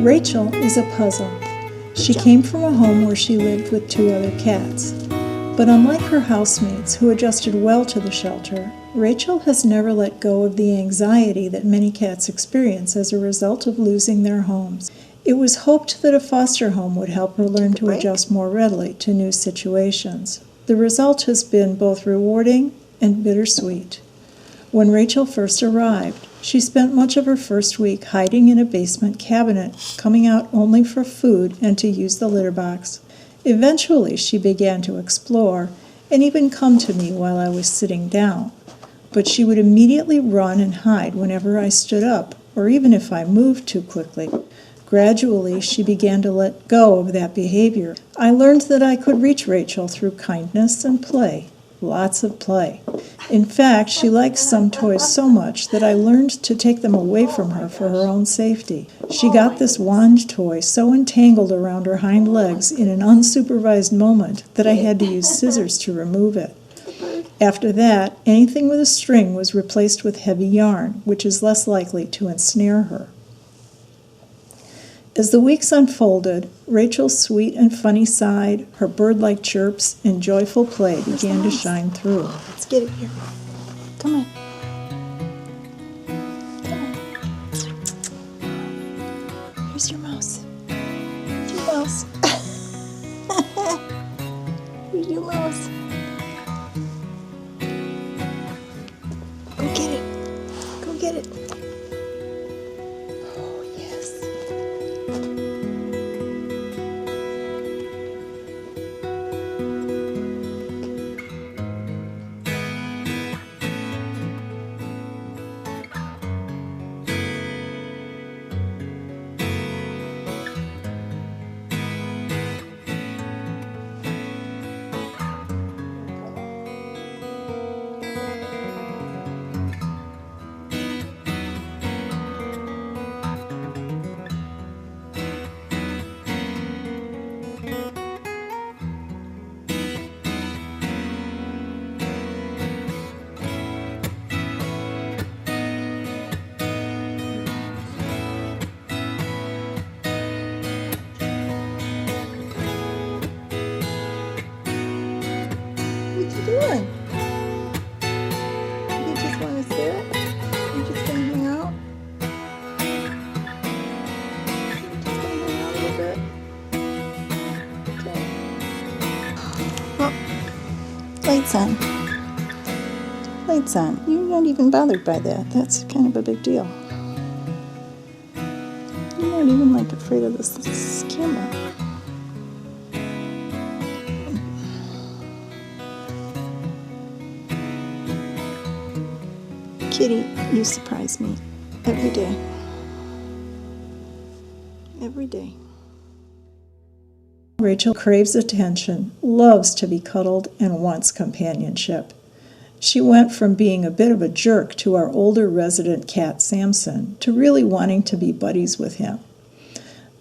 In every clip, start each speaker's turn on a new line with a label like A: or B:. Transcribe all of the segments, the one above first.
A: Rachel is a puzzle. She came from a home where she lived with 2 other cats. But unlike her housemates, who adjusted well to the shelter, Rachel has never let go of the anxiety that many cats experience as a result of losing their homes. It was hoped that a foster home would help her learn to adjust more readily to new situations. The result has been both rewarding and bittersweet. When Rachel first arrived, she spent much of her first week hiding in a basement cabinet, coming out only for food and to use the litter box. Eventually, she began to explore and even come to me while I was sitting down. But she would immediately run and hide whenever I stood up, or even if I moved too quickly. Gradually, she began to let go of that behavior. I learned that I could reach Rachel through kindness and play. Lots of play. In fact, she likes some toys so much that I learned to take them away from her for her own safety. She got this wand toy so entangled around her hind legs in an unsupervised moment that I had to use scissors to remove it. After that, anything with a string was replaced with heavy yarn, which is less likely to ensnare her. As the weeks unfolded, Rachel's sweet and funny side, her bird-like chirps, and joyful play began to shine through.
B: Let's get it here. Come on. Come on. Here's your mouse. Here's your mouse. Here's your mouse. Go get it. Go get it. Oh, yes. What you doing? You just want to sit? You just gonna hang out? You just gonna hang out a little bit? Okay. Well, lights on. Lights on. You're not even bothered by that. That's kind of a big deal. You're not even like afraid of this camera. Kitty, you surprise me every day. Every day.
A: Rachel craves attention, loves to be cuddled, and wants companionship. She went from being a bit of a jerk to our older resident cat, Samson, to really wanting to be buddies with him.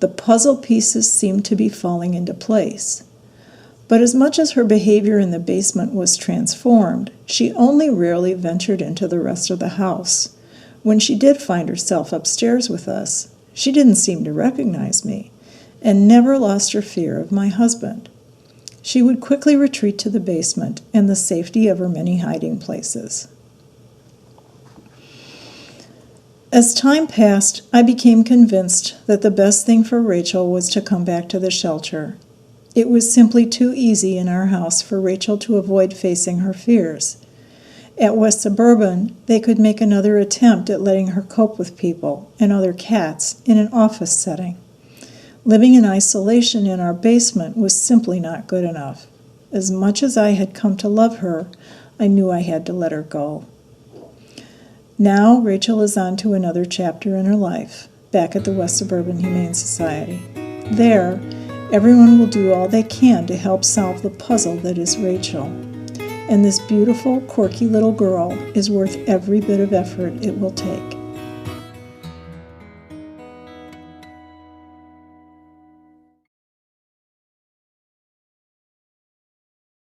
A: The puzzle pieces seemed to be falling into place. But as much as her behavior in the basement was transformed, she only rarely ventured into the rest of the house. When she did find herself upstairs with us, she didn't seem to recognize me, and never lost her fear of my husband. She would quickly retreat to the basement and the safety of her many hiding places. As time passed, I became convinced that the best thing for Rachel was to come back to the shelter. It was simply too easy in our house for Rachel to avoid facing her fears. At West Suburban, they could make another attempt at letting her cope with people and other cats in an office setting. Living in isolation in our basement was simply not good enough. As much as I had come to love her, I knew I had to let her go. Now Rachel is on to another chapter in her life, back at the West Suburban Humane Society. There, everyone will do all they can to help solve the puzzle that is Rachel. And this beautiful, quirky little girl is worth every bit of effort it will take.